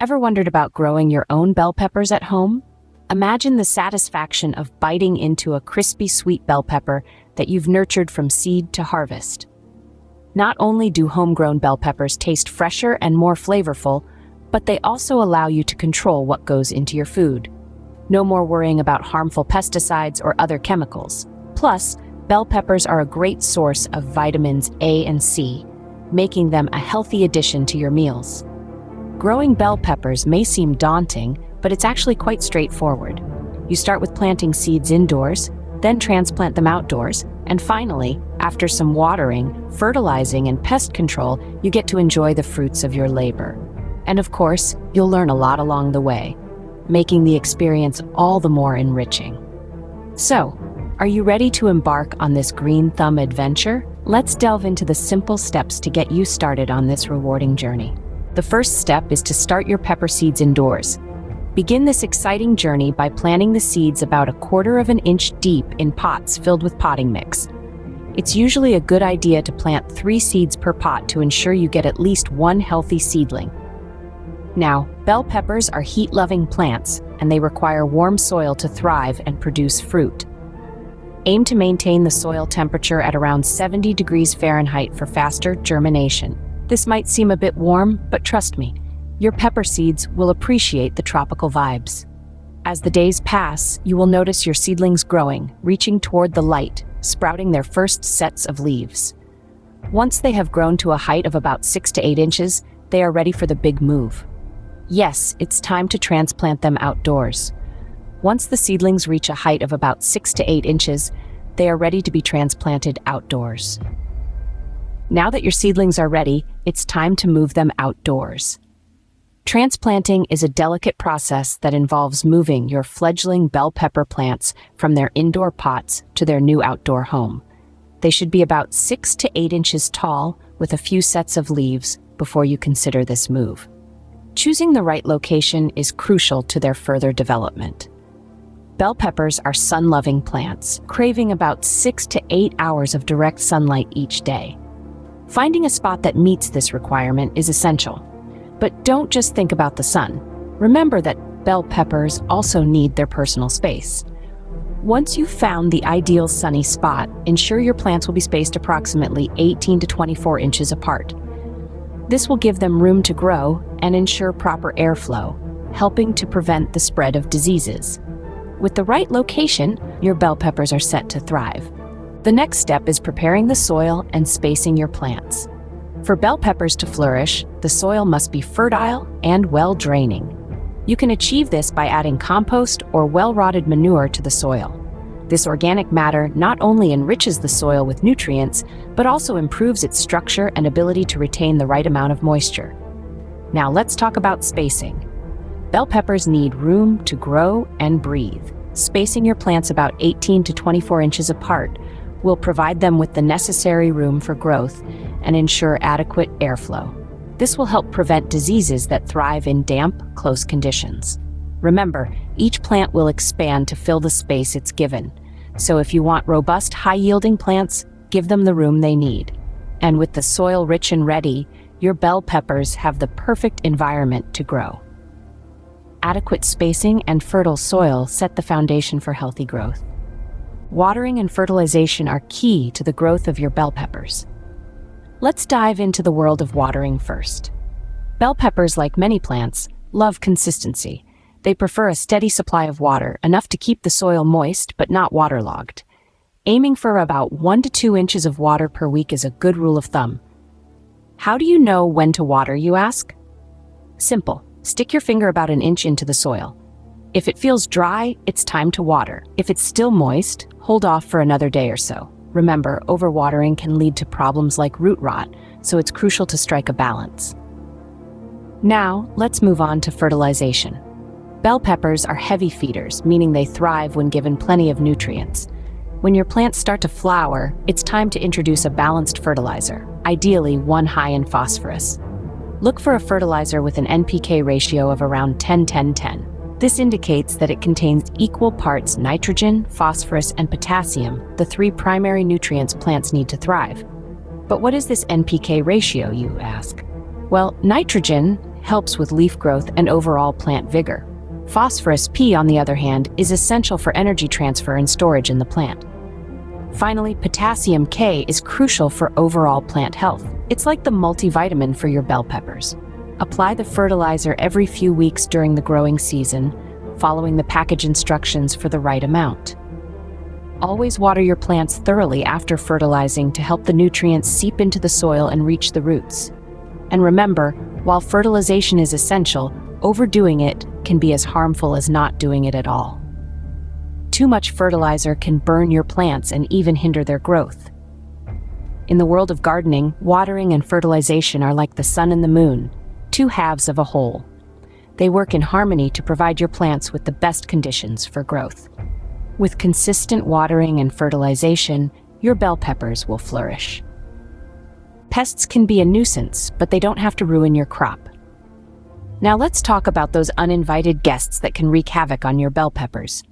Ever wondered about growing your own bell peppers at home? Imagine the satisfaction of biting into a crispy sweet bell pepper that you've nurtured from seed to harvest. Not only do homegrown bell peppers taste fresher and more flavorful, but they also allow you to control what goes into your food. No more worrying about harmful pesticides or other chemicals. Plus, bell peppers are a great source of vitamins A and C, making them a healthy addition to your meals. Growing bell peppers may seem daunting, but it's actually quite straightforward. You start with planting seeds indoors, then transplant them outdoors, and finally, after some watering, fertilizing, and pest control, you get to enjoy the fruits of your labor. And of course, you'll learn a lot along the way, making the experience all the more enriching. So, are you ready to embark on this green thumb adventure? Let's delve into the simple steps to get you started on this rewarding journey. The first step is to start your pepper seeds indoors. Begin this exciting journey by planting the seeds about 1/4 of an inch deep in pots filled with potting mix. It's usually a good idea to plant 3 seeds per pot to ensure you get at least 1 healthy seedling. Now, bell peppers are heat-loving plants, and they require warm soil to thrive and produce fruit. Aim to maintain the soil temperature at around 70 degrees Fahrenheit for faster germination. This might seem a bit warm, but trust me, your pepper seeds will appreciate the tropical vibes. As the days pass, you will notice your seedlings growing, reaching toward the light, sprouting their first sets of leaves. Once they have grown to a height of about 6 to 8 inches, they are ready for the big move. Yes, it's time to transplant them outdoors. Once the seedlings reach a height of about 6 to 8 inches, they are ready to be transplanted outdoors. Now that your seedlings are ready, it's time to move them outdoors. Transplanting is a delicate process that involves moving your fledgling bell pepper plants from their indoor pots to their new outdoor home. They should be about 6 to 8 inches tall with a few sets of leaves before you consider this move. Choosing the right location is crucial to their further development. Bell peppers are sun-loving plants, craving about 6 to 8 hours of direct sunlight each day. Finding a spot that meets this requirement is essential. But don't just think about the sun. Remember that bell peppers also need their personal space. Once you've found the ideal sunny spot, ensure your plants will be spaced approximately 18 to 24 inches apart. This will give them room to grow and ensure proper airflow, helping to prevent the spread of diseases. With the right location, your bell peppers are set to thrive. The next step is preparing the soil and spacing your plants. For bell peppers to flourish, the soil must be fertile and well-draining. You can achieve this by adding compost or well-rotted manure to the soil. This organic matter not only enriches the soil with nutrients, but also improves its structure and ability to retain the right amount of moisture. Now let's talk about spacing. Bell peppers need room to grow and breathe. Spacing your plants about 18 to 24 inches apart will provide them with the necessary room for growth and ensure adequate airflow. This will help prevent diseases that thrive in damp, close conditions. Remember, each plant will expand to fill the space it's given. So if you want robust, high-yielding plants, give them the room they need. And with the soil rich and ready, your bell peppers have the perfect environment to grow. Adequate spacing and fertile soil set the foundation for healthy growth. Watering and fertilization are key to the growth of your bell peppers. Let's dive into the world of watering first. Bell peppers, like many plants, love consistency. They prefer a steady supply of water, enough to keep the soil moist but not waterlogged. Aiming for about 1 to 2 inches of water per week is a good rule of thumb. How do you know when to water, you ask? Simple. Stick your finger about an inch into the soil. If it feels dry, it's time to water. If it's still moist, hold off for another day or so. Remember, overwatering can lead to problems like root rot, so it's crucial to strike a balance. Now, let's move on to fertilization. Bell peppers are heavy feeders, meaning they thrive when given plenty of nutrients. When your plants start to flower, it's time to introduce a balanced fertilizer, ideally one high in phosphorus. Look for a fertilizer with an NPK ratio of around 10-10-10. This indicates that it contains equal parts nitrogen, phosphorus, and potassium, the 3 primary nutrients plants need to thrive. But what is this NPK ratio, you ask? Well, nitrogen helps with leaf growth and overall plant vigor. Phosphorus P, on the other hand, is essential for energy transfer and storage in the plant. Finally, potassium K is crucial for overall plant health. It's like the multivitamin for your bell peppers. Apply the fertilizer every few weeks during the growing season, following the package instructions for the right amount. Always water your plants thoroughly after fertilizing to help the nutrients seep into the soil and reach the roots. And remember, while fertilization is essential, overdoing it can be as harmful as not doing it at all. Too much fertilizer can burn your plants and even hinder their growth. In the world of gardening, watering and fertilization are like the sun and the moon, two halves of a whole. They work in harmony to provide your plants with the best conditions for growth. With consistent watering and fertilization, your bell peppers will flourish. Pests can be a nuisance, but they don't have to ruin your crop. Now let's talk about those uninvited guests that can wreak havoc on your bell peppers.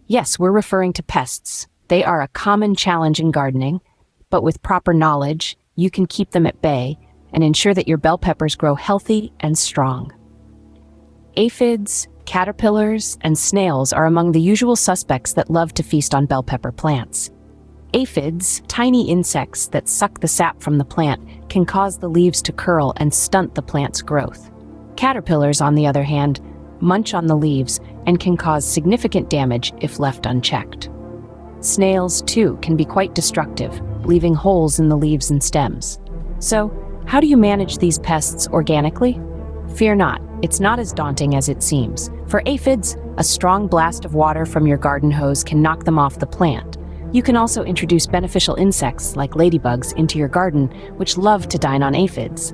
Yes, we're referring to pests. They are a common challenge in gardening, but with proper knowledge, you can keep them at bay and ensure that your bell peppers grow healthy and strong. Aphids, caterpillars, and snails are among the usual suspects that love to feast on bell pepper plants. Aphids, tiny insects that suck the sap from the plant, can cause the leaves to curl and stunt the plant's growth. Caterpillars, on the other hand, munch on the leaves and can cause significant damage if left unchecked. Snails, too, can be quite destructive, leaving holes in the leaves and stems. So, how do you manage these pests organically? Fear not, it's not as daunting as it seems. For aphids, a strong blast of water from your garden hose can knock them off the plant. You can also introduce beneficial insects like ladybugs into your garden, which love to dine on aphids.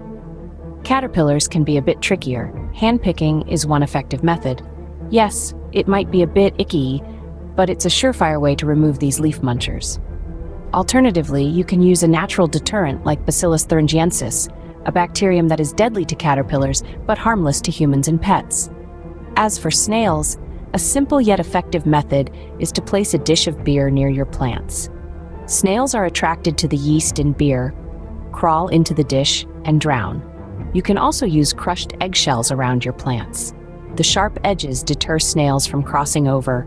Caterpillars can be a bit trickier. Handpicking is one effective method. Yes, it might be a bit icky, but it's a surefire way to remove these leaf munchers. Alternatively, you can use a natural deterrent like Bacillus thuringiensis, a bacterium that is deadly to caterpillars but harmless to humans and pets. As for snails, a simple yet effective method is to place a dish of beer near your plants. Snails are attracted to the yeast in beer, crawl into the dish, and drown. You can also use crushed eggshells around your plants. The sharp edges deter snails from crossing over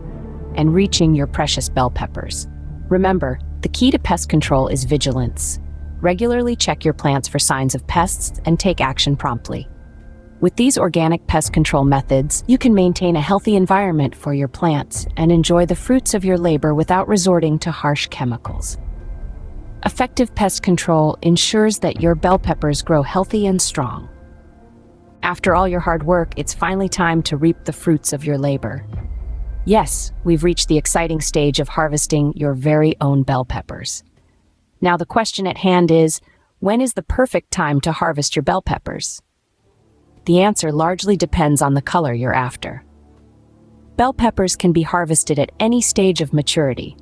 and reaching your precious bell peppers. Remember, the key to pest control is vigilance. Regularly check your plants for signs of pests and take action promptly. With these organic pest control methods, you can maintain a healthy environment for your plants and enjoy the fruits of your labor without resorting to harsh chemicals. Effective pest control ensures that your bell peppers grow healthy and strong. After all your hard work, it's finally time to reap the fruits of your labor. Yes, we've reached the exciting stage of harvesting your very own bell peppers. Now the question at hand is, when is the perfect time to harvest your bell peppers? The answer largely depends on the color you're after. Bell peppers can be harvested at any stage of maturity.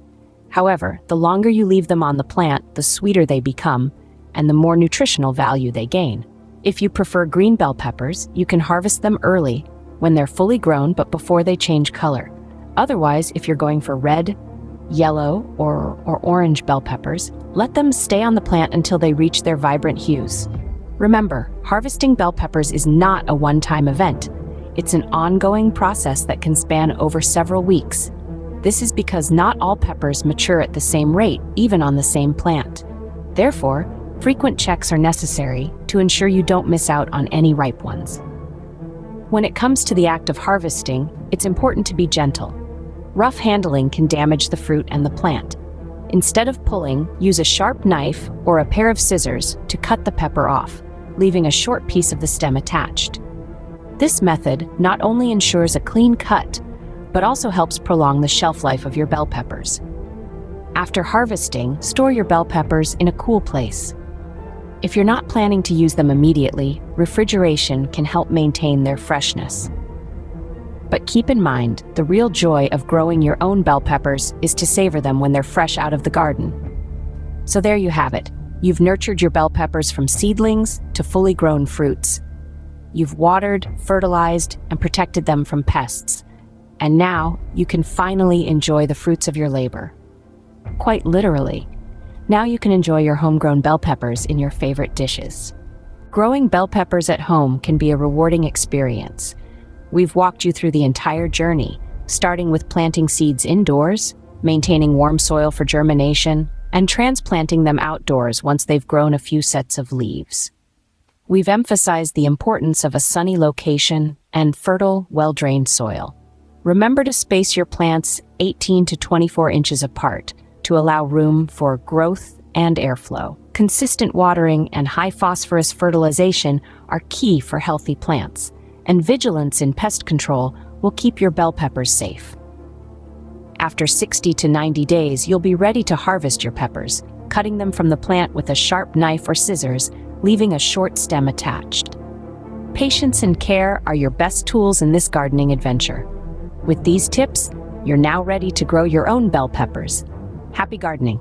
However, the longer you leave them on the plant, the sweeter they become, and the more nutritional value they gain. If you prefer green bell peppers, you can harvest them early, when they're fully grown but before they change color. Otherwise, if you're going for red, yellow, or orange bell peppers, let them stay on the plant until they reach their vibrant hues. Remember, harvesting bell peppers is not a one-time event. It's an ongoing process that can span over several weeks. This is because not all peppers mature at the same rate, even on the same plant. Therefore, frequent checks are necessary to ensure you don't miss out on any ripe ones. When it comes to the act of harvesting, it's important to be gentle. Rough handling can damage the fruit and the plant. Instead of pulling, use a sharp knife or a pair of scissors to cut the pepper off, leaving a short piece of the stem attached. This method not only ensures a clean cut, but also helps prolong the shelf life of your bell peppers. After harvesting, store your bell peppers in a cool place. If you're not planning to use them immediately, refrigeration can help maintain their freshness. But keep in mind, the real joy of growing your own bell peppers is to savor them when they're fresh out of the garden. So there you have it. You've nurtured your bell peppers from seedlings to fully grown fruits. You've watered, fertilized, and protected them from pests. And now, you can finally enjoy the fruits of your labor. Quite literally. Now you can enjoy your homegrown bell peppers in your favorite dishes. Growing bell peppers at home can be a rewarding experience. We've walked you through the entire journey, starting with planting seeds indoors, maintaining warm soil for germination, and transplanting them outdoors once they've grown a few sets of leaves. We've emphasized the importance of a sunny location and fertile, well-drained soil. Remember to space your plants 18 to 24 inches apart to allow room for growth and airflow. Consistent watering and high phosphorus fertilization are key for healthy plants, and vigilance in pest control will keep your bell peppers safe. After 60 to 90 days, you'll be ready to harvest your peppers, cutting them from the plant with a sharp knife or scissors, leaving a short stem attached. Patience and care are your best tools in this gardening adventure. With these tips, you're now ready to grow your own bell peppers. Happy gardening!